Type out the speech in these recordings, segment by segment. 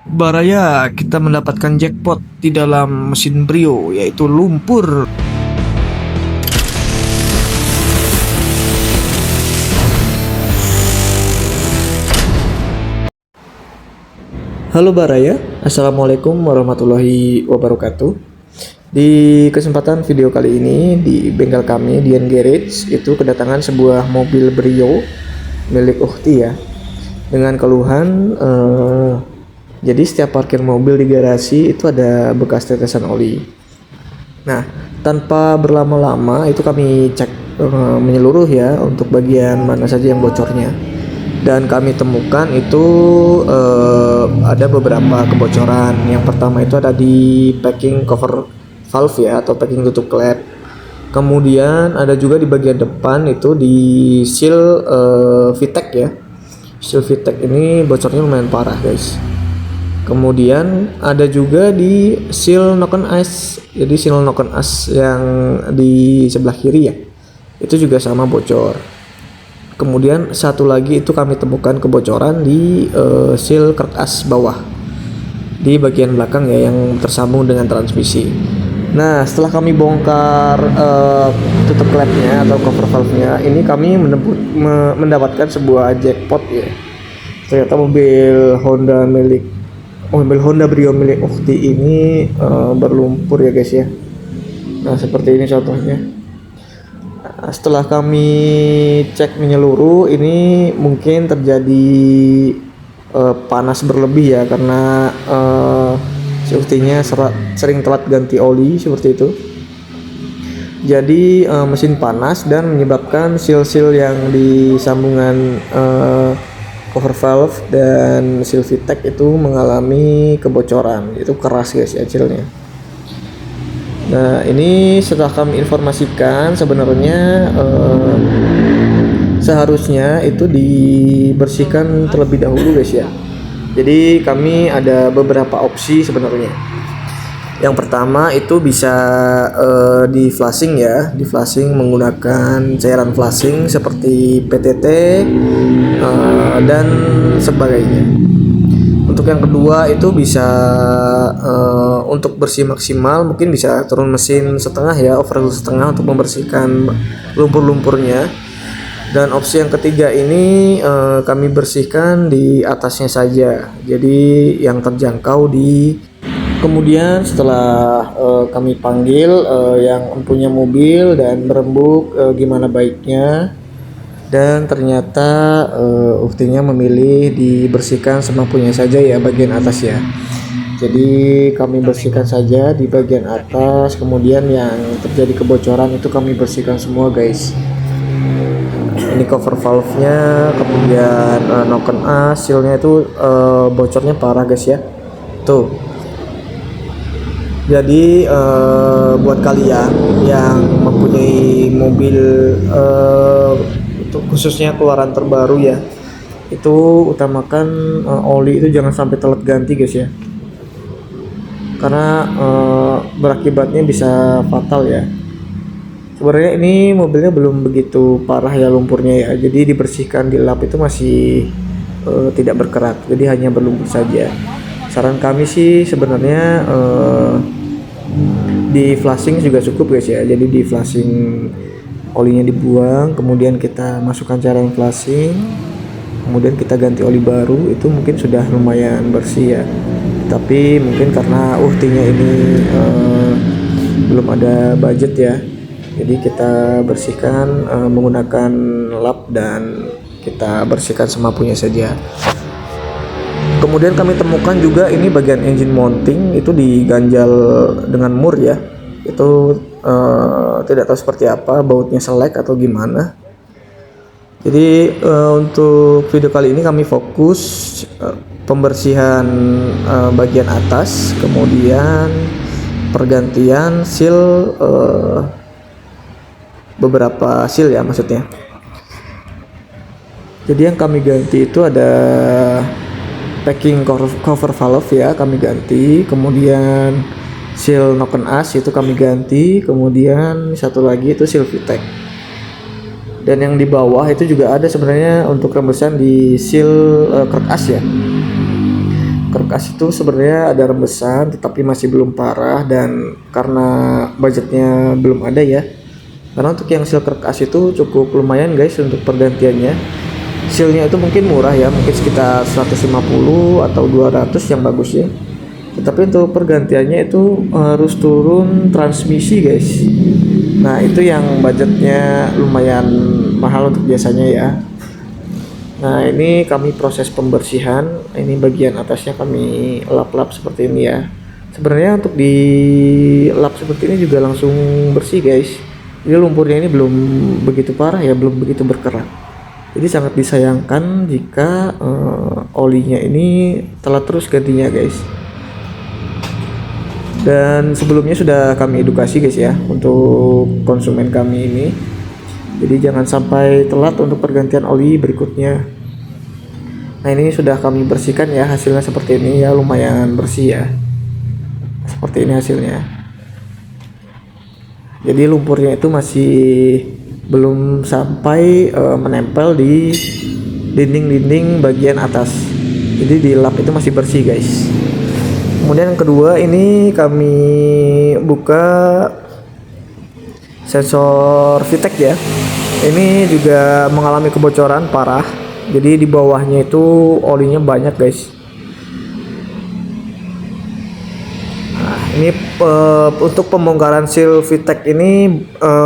Baraya, kita mendapatkan jackpot di dalam mesin Brio, yaitu lumpur. Halo Baraya, Assalamualaikum warahmatullahi wabarakatuh. Di kesempatan video kali ini di bengkel kami di Garage itu kedatangan sebuah mobil Brio milik Ukhti ya, dengan keluhan jadi setiap parkir mobil di garasi itu ada bekas tetesan oli. Nah, tanpa berlama-lama itu kami cek menyeluruh ya untuk bagian mana saja yang bocornya. Dan kami temukan itu ada beberapa kebocoran. Yang pertama itu ada di packing cover valve ya, atau packing tutup klep. Kemudian ada juga di bagian depan itu di seal VTEC ya. Seal VTEC ini bocornya lumayan parah guys. Kemudian ada juga di seal knock-on ice. Jadi seal knock-on ice yang di sebelah kiri ya, itu juga sama bocor. Kemudian satu lagi itu kami temukan kebocoran di seal kerk as bawah di bagian belakang ya, yang tersambung dengan transmisi. Nah, setelah kami bongkar tutup klepnya atau cover valve-nya, ini kami mendapatkan sebuah jackpot ya. Ternyata mobil Honda Brio milik Ukhti ini berlumpur ya guys ya. Nah, seperti ini contohnya. Setelah kami cek menyeluruh, ini mungkin terjadi panas berlebih ya, karena si Ukhtinya sering telat ganti oli seperti itu. Jadi mesin panas dan menyebabkan seal-seal yang di sambungan cover valve dan seal VTEC itu mengalami kebocoran. Itu keras guys ya sealnya. Nah, ini setelah kami informasikan, sebenarnya seharusnya itu dibersihkan terlebih dahulu guys ya. Jadi kami ada beberapa opsi sebenarnya. Yang pertama itu bisa di flashing ya, di flashing menggunakan cairan flashing seperti PTT dan sebagainya. Untuk yang kedua itu bisa untuk bersih maksimal mungkin bisa turun mesin setengah ya, overhaul setengah untuk membersihkan lumpur-lumpurnya. Dan opsi yang ketiga ini kami bersihkan di atasnya saja, jadi yang terjangkau di. Kemudian setelah kami panggil yang punya mobil dan berembuk gimana baiknya, dan ternyata Ukhtinya memilih dibersihkan semampunya saja ya bagian atas ya. Jadi kami bersihkan saja di bagian atas, kemudian yang terjadi kebocoran itu kami bersihkan semua guys. Ini cover valve-nya, kemudian knock-on as, seal-nya itu bocornya parah guys ya. Tuh. Jadi buat kalian yang mempunyai mobil untuk khususnya keluaran terbaru ya, itu utamakan oli itu jangan sampai telat ganti guys ya, karena berakibatnya bisa fatal ya. Sebenarnya ini mobilnya belum begitu parah ya lumpurnya ya, jadi dibersihkan dilap itu masih tidak berkerak, jadi hanya berlumpur saja. Saran kami sih sebenarnya di flashing juga cukup guys ya. Jadi di flashing olinya dibuang, kemudian kita masukkan cairan flashing, kemudian kita ganti oli baru, itu mungkin sudah lumayan bersih ya. Tapi mungkin karena Ukhtinya ini belum ada budget ya, jadi kita bersihkan menggunakan lap dan kita bersihkan semampunya saja. Kemudian kami temukan juga ini bagian engine mounting itu diganjal dengan mur ya. Itu tidak tahu seperti apa, bautnya selek atau gimana. Jadi untuk video kali ini kami fokus pembersihan bagian atas, kemudian pergantian seal beberapa seal ya maksudnya. Jadi yang kami ganti itu ada packing cover valve ya, kami ganti. Kemudian seal knock-on as itu kami ganti. Kemudian satu lagi itu seal VTEC. Dan yang di bawah itu juga ada sebenarnya untuk rembesan di seal kerk as ya. Keruk as itu sebenarnya ada rembesan tetapi masih belum parah, dan karena budgetnya belum ada ya. Karena untuk yang seal keruk as itu cukup lumayan guys untuk pergantiannya. Sealnya itu mungkin murah ya, mungkin sekitar 150 atau 200 yang bagus ya. Tetapi untuk pergantiannya itu harus turun transmisi guys. Nah itu yang budgetnya lumayan mahal untuk biasanya ya. Nah ini kami proses pembersihan. Ini bagian atasnya kami lap-lap seperti ini ya. Sebenarnya untuk di lap seperti ini juga langsung bersih guys. Jadi lumpurnya ini belum begitu parah ya, belum begitu berkerak. Jadi sangat disayangkan jika olinya ini telat terus gantinya guys. Dan sebelumnya sudah kami edukasi guys ya untuk konsumen kami ini. Jadi jangan sampai telat untuk pergantian oli berikutnya. Nah ini sudah kami bersihkan ya, hasilnya seperti ini ya, lumayan bersih ya. Seperti ini hasilnya. Jadi lumpurnya itu masih belum sampai menempel di dinding-dinding bagian atas. Jadi di lap itu masih bersih guys. Kemudian yang kedua ini kami buka sensor VTEC ya. Ini juga mengalami kebocoran parah. Jadi di bawahnya itu olinya banyak guys. Nah, ini untuk pembongkaran seal VTEC ini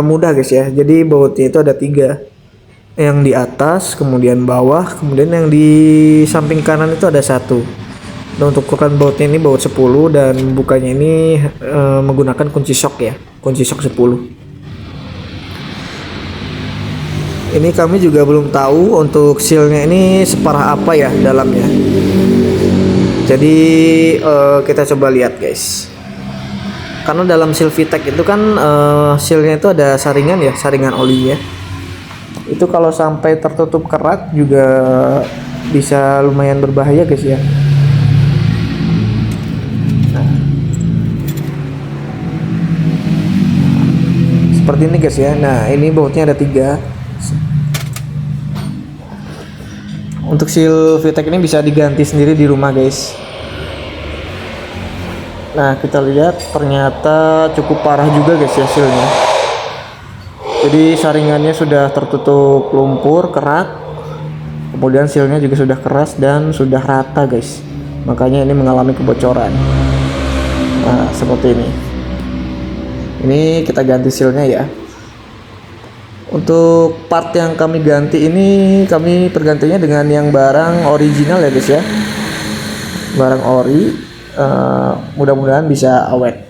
mudah guys ya. Jadi bautnya itu ada 3. Yang di atas, kemudian bawah, kemudian yang di samping kanan itu ada 1. Nah, untuk ukuran bautnya ini baut 10 dan bukanya ini menggunakan kunci shock ya, kunci shock 10. Ini kami juga belum tahu untuk sealnya ini separah apa ya dalamnya. Jadi kita coba lihat guys. Karena dalam seal VTEC itu kan sealnya itu ada saringan ya, saringan olinya. Itu kalau sampai tertutup kerak juga bisa lumayan berbahaya guys ya. Seperti ini guys ya. Nah ini bautnya ada 3. Untuk seal VTEC ini bisa diganti sendiri di rumah guys. Nah kita lihat ternyata cukup parah juga guys ya sealnya. Jadi saringannya sudah tertutup lumpur, kerak. Kemudian sealnya juga sudah keras dan sudah rata guys. Makanya ini mengalami kebocoran. Nah seperti ini. Ini kita ganti sealnya ya. Untuk part yang kami ganti ini kami pergantinya dengan yang barang original ya guys ya. Barang ori, mudah-mudahan bisa awet.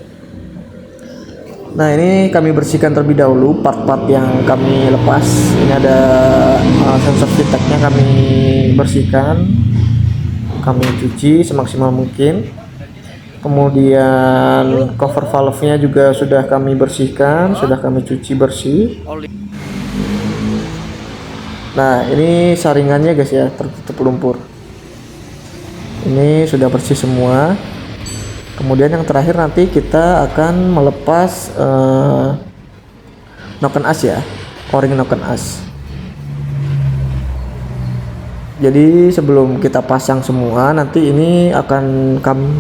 Nah ini kami bersihkan terlebih dahulu part-part yang kami lepas. Ini ada sensor VTEC-nya kami bersihkan, kami cuci semaksimal mungkin. Kemudian cover valve-nya juga sudah kami bersihkan, sudah kami cuci bersih. Nah ini saringannya guys ya, tertutup lumpur. Ini sudah bersih semua. Kemudian yang terakhir nanti kita akan melepas noken as ya, o-ring noken as. Jadi sebelum kita pasang semua, nanti ini akan kami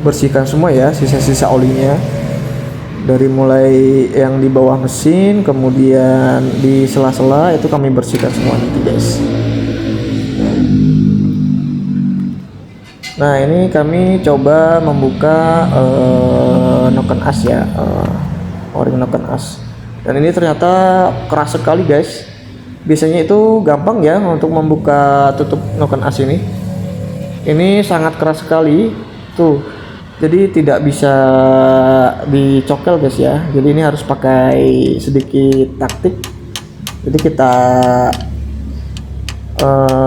bersihkan semua ya, sisa-sisa olinya. Dari mulai yang di bawah mesin, kemudian di sela-sela itu kami bersihkan semua nanti guys. Nah ini kami coba membuka noken as ya, o-ring noken as. Dan ini ternyata keras sekali guys. Biasanya itu gampang ya untuk membuka tutup noken as ini. Ini sangat keras sekali tuh. Jadi tidak bisa dicokel guys ya. Jadi ini harus pakai sedikit taktik. Jadi kita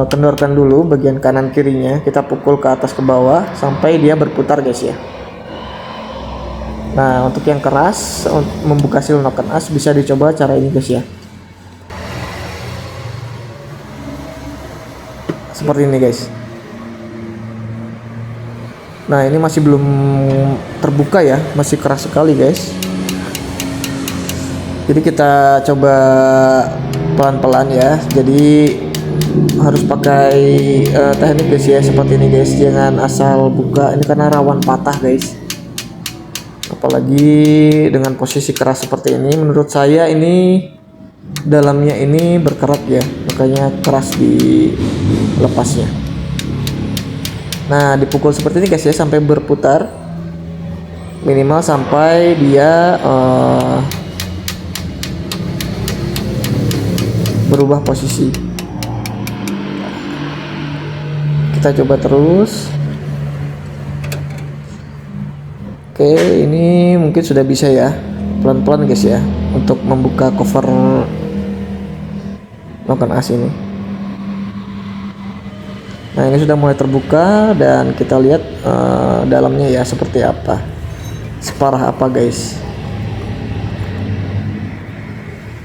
kendorkan dulu bagian kanan kirinya, kita pukul ke atas ke bawah sampai dia berputar guys ya. Nah untuk yang keras membuka seal noken as bisa dicoba cara ini guys ya. Seperti ini guys. Nah ini masih belum terbuka ya, masih keras sekali guys. Jadi kita coba pelan-pelan ya. Jadi harus pakai teknik guys ya, seperti ini guys, jangan asal buka ini karena rawan patah guys, apalagi dengan posisi keras seperti ini. Menurut saya ini dalamnya ini berkerak ya, makanya keras di lepasnya. Nah, dipukul seperti ini guys ya sampai berputar, minimal sampai dia berubah posisi. Kita coba terus. Oke, ini mungkin sudah bisa ya, pelan-pelan guys ya, untuk membuka cover noken as ini. Nah, ini sudah mulai terbuka dan kita lihat dalamnya ya seperti apa, separah apa guys.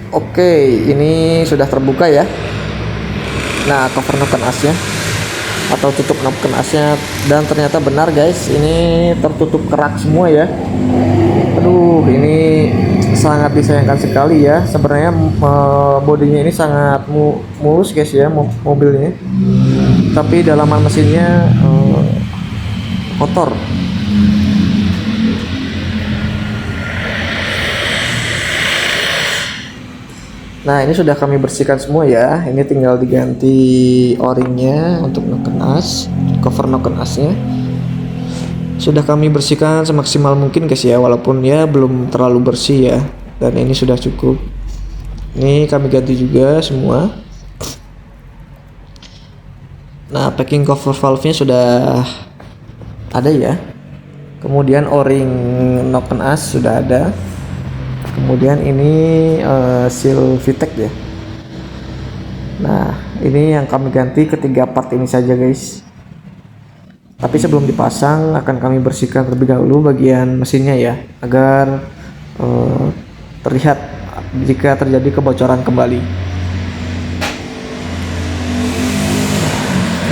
Oke, ini sudah terbuka ya. Nah, cover noken asnya atau tutup noken asnya, dan ternyata benar guys, ini tertutup kerak semua ya. Aduh, ini sangat disayangkan sekali ya. Sebenarnya bodinya ini sangat mulus guys ya, mobilnya, tapi dalaman mesinnya kotor. Nah, ini sudah kami bersihkan semua ya. Ini tinggal diganti o-ringnya untuk noken as, cover noken asnya. Sudah kami bersihkan semaksimal mungkin guys ya, walaupun ya belum terlalu bersih ya. Dan ini sudah cukup. Ini kami ganti juga semua. Nah, packing cover valve-nya sudah ada ya. Kemudian o-ring noken as sudah ada. Kemudian ini seal VTEC ya. Nah, ini yang kami ganti ketiga part ini saja guys. Tapi sebelum dipasang akan kami bersihkan terlebih dahulu bagian mesinnya ya, agar terlihat jika terjadi kebocoran kembali.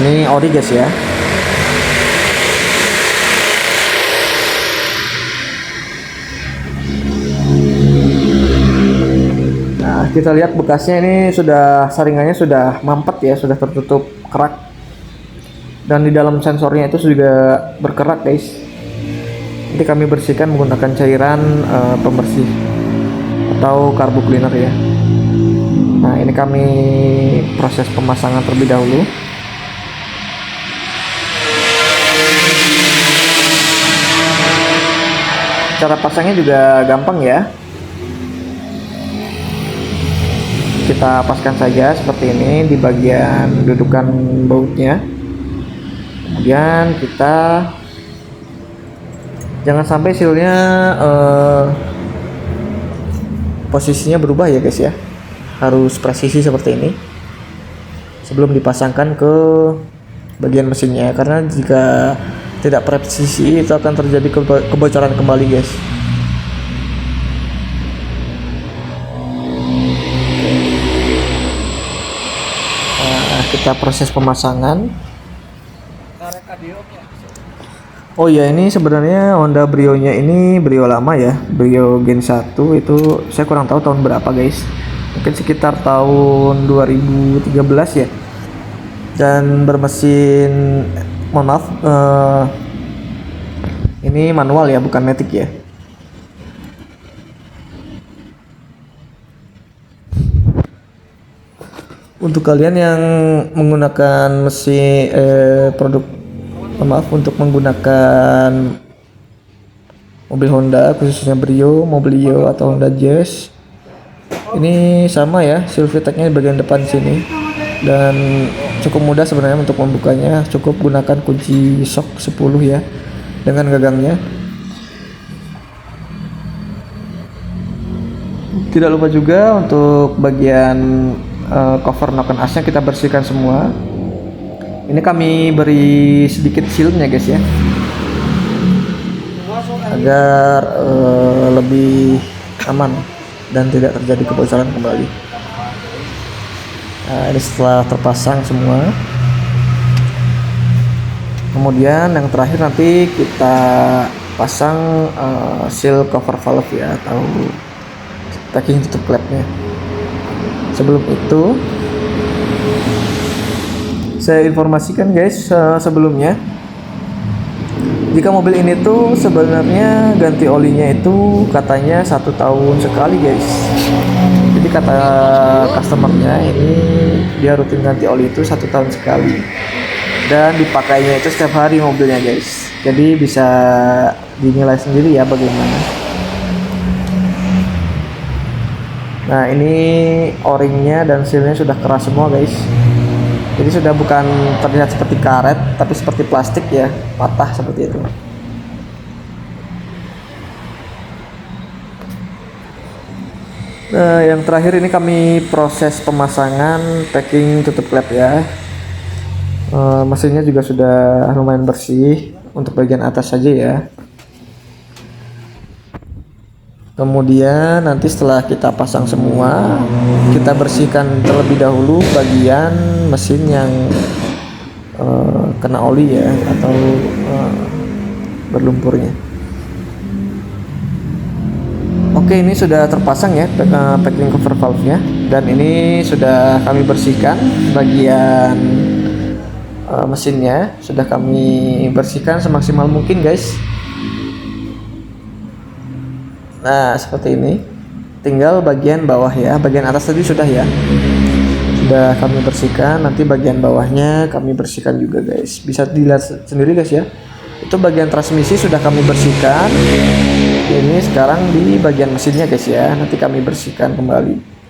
Ini ori guys ya. Kita lihat bekasnya, ini sudah saringannya sudah mampet ya, sudah tertutup kerak, dan di dalam sensornya itu juga berkerak guys. Nanti kami bersihkan menggunakan cairan pembersih atau carbo cleaner ya. Nah, ini kami proses pemasangan terlebih dahulu. Cara pasangnya juga gampang ya. Kita paskan saja seperti ini di bagian dudukan bautnya. Kemudian kita jangan sampai sealnya posisinya berubah ya guys ya. Harus presisi seperti ini sebelum dipasangkan ke bagian mesinnya, karena jika tidak presisi itu akan terjadi kebocoran kembali guys. Kita proses pemasangan. Oh ya, ini sebenarnya Honda Brio-nya ini Brio lama ya, Brio Gen 1 itu saya kurang tahu tahun berapa guys, mungkin sekitar tahun 2013 ya, dan bermesin, mohon maaf, ini manual ya, bukan matic ya. Untuk kalian yang menggunakan mesin untuk menggunakan mobil Honda, khususnya Brio, Mobilio atau Honda Jazz, ini sama ya, seal VTEC-nya di bagian depan sini, dan cukup mudah sebenarnya untuk membukanya. Cukup gunakan kunci shock 10 ya dengan gagangnya. Tidak lupa juga untuk bagian cover noken asnya kita bersihkan semua. Ini kami beri sedikit sealnya guys ya, agar lebih aman dan tidak terjadi kebocoran kembali. Nah, ini setelah terpasang semua, kemudian yang terakhir nanti kita pasang seal cover valve ya, atau packing tutup klepnya. Sebelum itu saya informasikan guys sebelumnya, jika mobil ini tuh sebenarnya ganti olinya itu katanya 1 tahun sekali guys. Jadi kata customernya ini dia rutin ganti oli itu 1 tahun sekali, dan dipakainya itu setiap hari mobilnya guys. Jadi bisa dinilai sendiri ya bagaimana. Nah ini o-ringnya dan sealnya sudah keras semua guys. Jadi sudah bukan terlihat seperti karet, tapi seperti plastik ya, patah seperti itu. Nah yang terakhir ini kami proses pemasangan packing tutup klep ya. Mesinnya juga sudah lumayan bersih untuk bagian atas saja ya. Kemudian nanti setelah kita pasang semua, kita bersihkan terlebih dahulu bagian mesin yang kena oli ya, atau berlumpurnya. Oke, ini sudah terpasang ya packing cover valve-nya, dan ini sudah kami bersihkan bagian mesinnya, sudah kami bersihkan semaksimal mungkin guys. Nah seperti ini, tinggal bagian bawah ya, bagian atas tadi sudah ya, sudah kami bersihkan. Nanti bagian bawahnya kami bersihkan juga guys, bisa dilihat sendiri guys ya. Itu bagian transmisi sudah kami bersihkan. Ini sekarang di bagian mesinnya guys ya, nanti kami bersihkan kembali.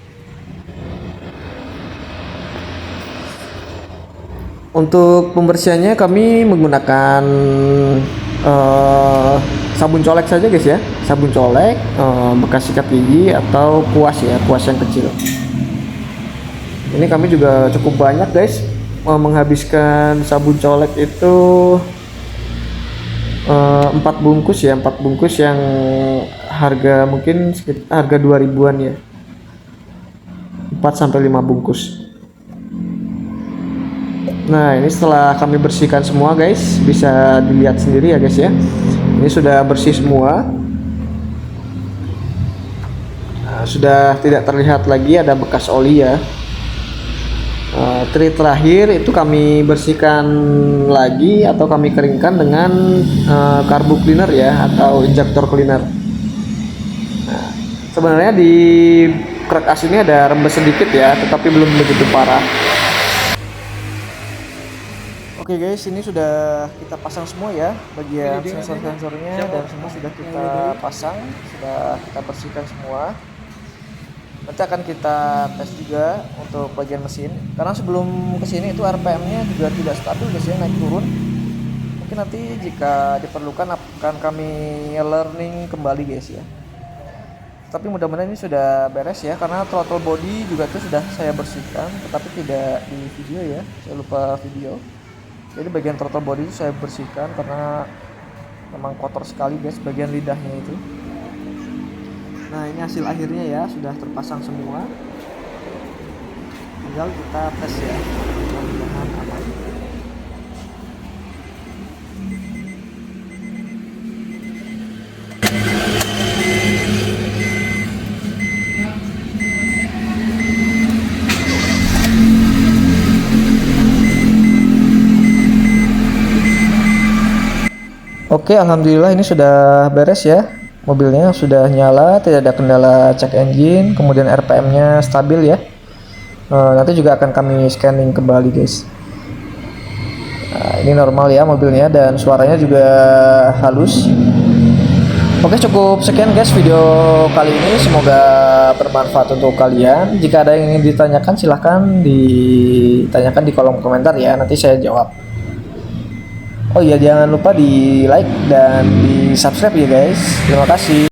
Untuk pembersihannya kami menggunakan sabun colek saja guys ya, sabun colek bekas sikat gigi atau kuas ya, kuas yang kecil. Ini kami juga cukup banyak guys, menghabiskan sabun colek itu 4 bungkus ya, 4 bungkus yang harga mungkin harga 2000-an ya, 4-5 bungkus. Nah ini setelah kami bersihkan semua guys, bisa dilihat sendiri ya guys ya. Ini sudah bersih semua. Nah, sudah tidak terlihat lagi ada bekas oli ya. Trik terakhir itu kami bersihkan lagi atau kami keringkan dengan carbo cleaner ya, atau injektor cleaner. Nah, sebenarnya di krek as ini ada rembes sedikit ya, tetapi belum begitu parah. Oke guys, ini sudah kita pasang semua ya, bagian sensor-sensornya dan semua sudah kita pasang, sudah kita bersihkan semua. Nanti akan kita tes juga untuk bagian mesin, karena sebelum kesini itu RPM-nya juga tidak stabil guys ya, naik turun. Mungkin nanti jika diperlukan akan kami learning kembali guys ya. Tapi mudah-mudahan ini sudah beres ya, karena throttle body juga itu sudah saya bersihkan, tetapi tidak di video ya, saya lupa video. Jadi bagian throttle body itu saya bersihkan karena memang kotor sekali guys bagian lidahnya itu. Nah ini hasil akhirnya ya, sudah terpasang semua, tinggal kita tes ya, mudah-mudahan aman. Oke, alhamdulillah ini sudah beres ya. Mobilnya sudah nyala, tidak ada kendala cek engine, kemudian RPM-nya stabil ya. Nanti juga akan kami scanning kembali guys. Nah, ini normal ya mobilnya, dan suaranya juga halus. Oke, cukup sekian guys video kali ini, semoga bermanfaat untuk kalian. Jika ada yang ingin ditanyakan silahkan ditanyakan di kolom komentar ya, nanti saya jawab. Oh iya, jangan lupa di like dan di subscribe ya guys. Terima kasih.